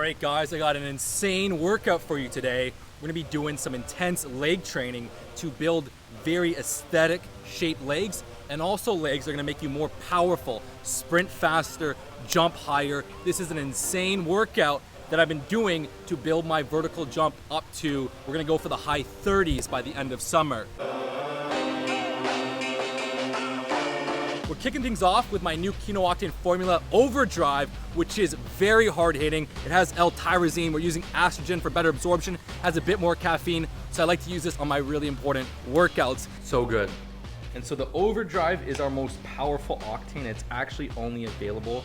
Alright guys, I got an insane workout for you today. We're gonna be doing some intense leg training to build very aesthetic shaped legs, and also legs that are gonna make you more powerful, sprint faster, jump higher. This is an insane workout that I've been doing to build my vertical jump up to, we're gonna go for the high 30s by the end of summer. We're kicking things off with my new Kino Octane formula Overdrive, which is very hard hitting. It has L-tyrosine, we're using estrogen for better absorption, has a bit more caffeine, so I like to use this on my really important workouts. So good. And so the Overdrive is our most powerful octane. It's actually only available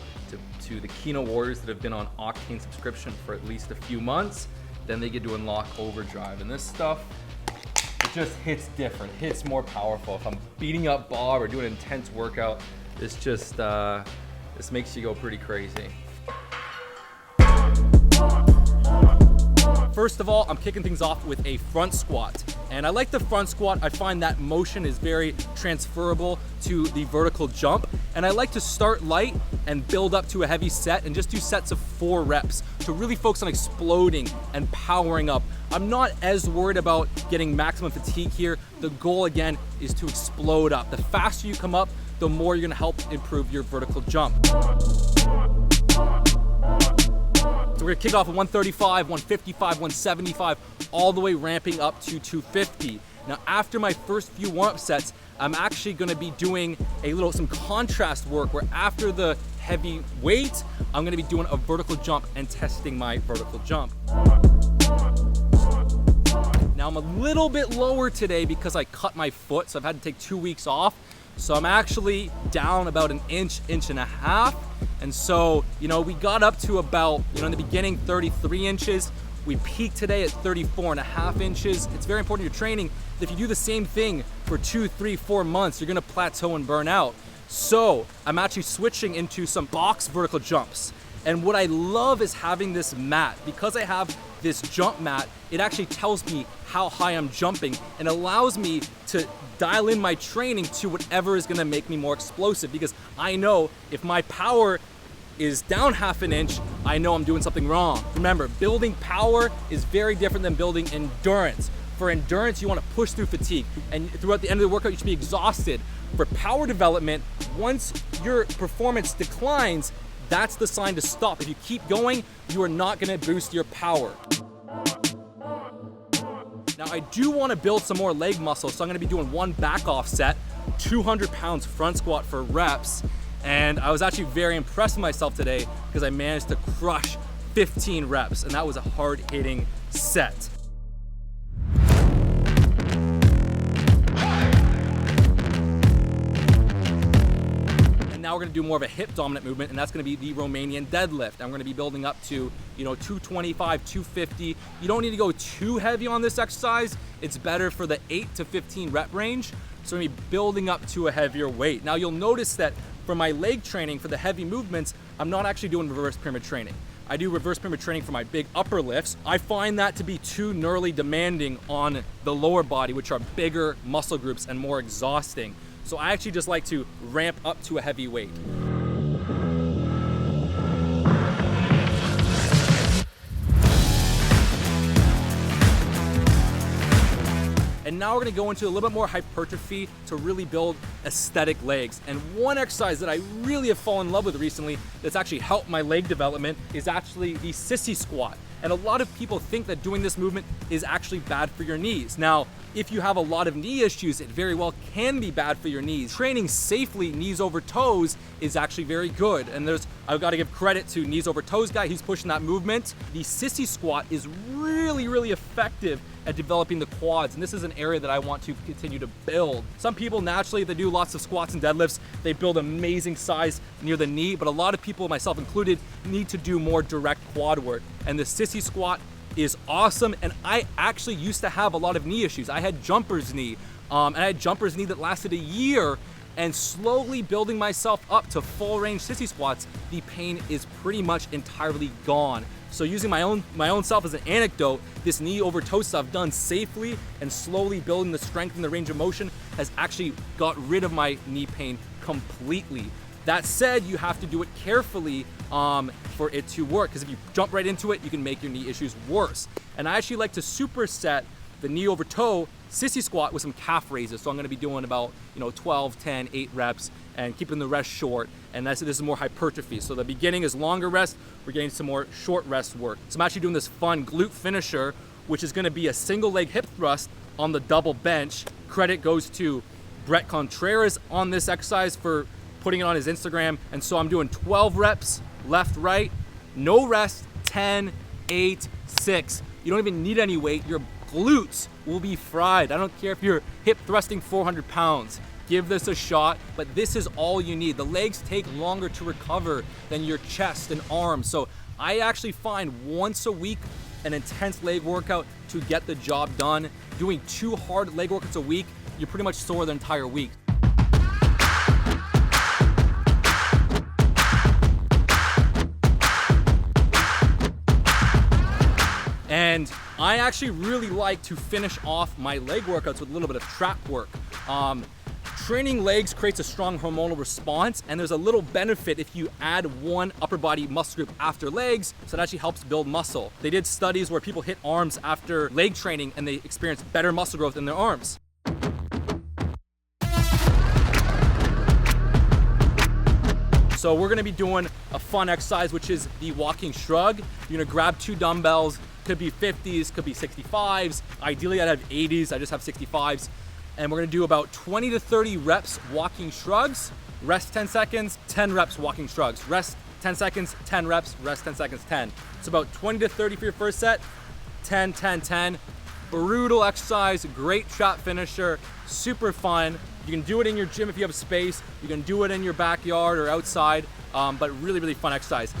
to the Kino warriors that have been on octane subscription for at least a few months. Then they get to unlock Overdrive. And this stuff, it just hits different, hits more powerful. If I'm beating up Bob or doing an intense workout, this just, this makes you go pretty crazy. First of all, I'm kicking things off with a front squat. And I like the front squat. I find that motion is very transferable to the vertical jump. And I like to start light and build up to a heavy set and just do sets of 4 reps to really focus on exploding and powering up. I'm not as worried about getting maximum fatigue here. The goal again is to explode up. The faster you come up, the more you're gonna help improve your vertical jump. So we're gonna kick off at 135, 155, 175, all the way ramping up to 250. Now after my first few warm-up sets, I'm actually gonna be doing some contrast work where after the heavy weight, I'm gonna be doing a vertical jump and testing my vertical jump. Now I'm a little bit lower today because I cut my foot, so I've had to take 2 weeks off. So I'm actually down about an inch, inch and a half. And so, we got up to about, in the beginning, 33 inches. We peaked today at 34.5 inches. It's very important in your training that if you do the same thing for 2, 3, 4 months, you're gonna plateau and burn out. So I'm actually switching into some box vertical jumps. And what I love is having this mat. Because I have this jump mat, it actually tells me how high I'm jumping and allows me to dial in my training to whatever is gonna make me more explosive, because I know if my power is down half an inch, I know I'm doing something wrong. Remember, building power is very different than building endurance. For endurance, you wanna push through fatigue, and throughout the end of the workout, you should be exhausted. For power development, once your performance declines, that's the sign to stop. If you keep going, you are not gonna boost your power. Now I do wanna build some more leg muscle, so I'm gonna be doing 1 back off set, 200 pounds front squat for reps. And I was actually very impressed with myself today because I managed to crush 15 reps, and that was a hard hitting set. Now we're gonna do more of a hip dominant movement, and that's gonna be the Romanian deadlift. I'm gonna be building up to 225, 250. You don't need to go too heavy on this exercise. It's better for the 8 to 15 rep range. So I'm gonna be building up to a heavier weight. Now you'll notice that for my leg training, for the heavy movements, I'm not actually doing reverse pyramid training. I do reverse pyramid training for my big upper lifts. I find that to be too neurally demanding on the lower body, which are bigger muscle groups and more exhausting. So I actually just like to ramp up to a heavy weight. And now we're gonna go into a little bit more hypertrophy to really build aesthetic legs. And one exercise that I really have fallen in love with recently that's actually helped my leg development is actually the sissy squat. And a lot of people think that doing this movement is actually bad for your knees. Now, if you have a lot of knee issues, it very well can be bad for your knees. Training safely knees over toes is actually very good. And I've got to give credit to knees over toes guy, he's pushing that movement. The sissy squat is really, really effective at developing the quads, and this is an area that I want to continue to build. Some people naturally, they do lots of squats and deadlifts, they build amazing size near the knee, but a lot of people, myself included, need to do more direct quad work. And the sissy squat is awesome, and I actually used to have a lot of knee issues. I had jumper's knee, and I had jumper's knee that lasted a year, and slowly building myself up to full range sissy squats, the pain is pretty much entirely gone. So using my own self as an anecdote, this knee over toe stuff done safely and slowly building the strength and the range of motion has actually got rid of my knee pain completely. That said, you have to do it carefully for it to work, because if you jump right into it, you can make your knee issues worse. And I actually like to superset the knee over toe sissy squat with some calf raises. So I'm gonna be doing about 12, 10, 8 reps and keeping the rest short. And this is more hypertrophy. So the beginning is longer rest, we're getting some more short rest work. So I'm actually doing this fun glute finisher, which is gonna be a single leg hip thrust on the double bench. Credit goes to Brett Contreras on this exercise for putting it on his Instagram. And so I'm doing 12 reps, left, right, no rest, 10, 8, 6. You don't even need any weight. Your glutes will be fried. I don't care if you're hip thrusting 400 pounds. Give this a shot, but this is all you need. The legs take longer to recover than your chest and arms. So I actually find once a week an intense leg workout to get the job done. Doing 2 hard leg workouts a week, you're pretty much sore the entire week. And I actually really like to finish off my leg workouts with a little bit of trap work. Training legs creates a strong hormonal response, and there's a little benefit if you add one upper body muscle group after legs, so it actually helps build muscle. They did studies where people hit arms after leg training and they experienced better muscle growth in their arms. So we're gonna be doing a fun exercise, which is the walking shrug. You're gonna grab 2 dumbbells, could be 50s, could be 65s. Ideally I'd have 80s, I just have 65s. And we're gonna do about 20 to 30 reps walking shrugs, rest 10 seconds, 10 reps walking shrugs, rest 10 seconds, 10 reps, rest 10 seconds, 10. It's about 20 to 30 for your first set, 10, 10, 10. Brutal exercise, great trap finisher, super fun. You can do it in your gym if you have space. You can do it in your backyard or outside, but really, really fun exercise.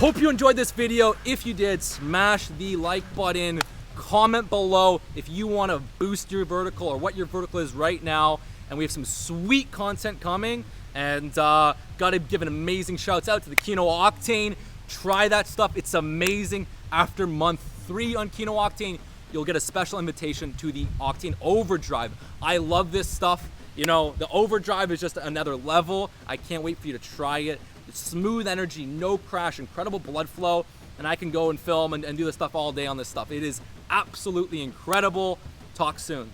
Hope you enjoyed this video. If you did, smash the like button. Comment below if you want to boost your vertical or what your vertical is right now. And we have some sweet content coming. And gotta give an amazing shouts out to the Kino Octane. Try that stuff, it's amazing. After month 3 on Kino Octane, you'll get a special invitation to the Octane Overdrive. I love this stuff. The Overdrive is just another level. I can't wait for you to try it. It's smooth energy, no crash, incredible blood flow, and I can go and film and do this stuff all day on this stuff. It is absolutely incredible. Talk soon.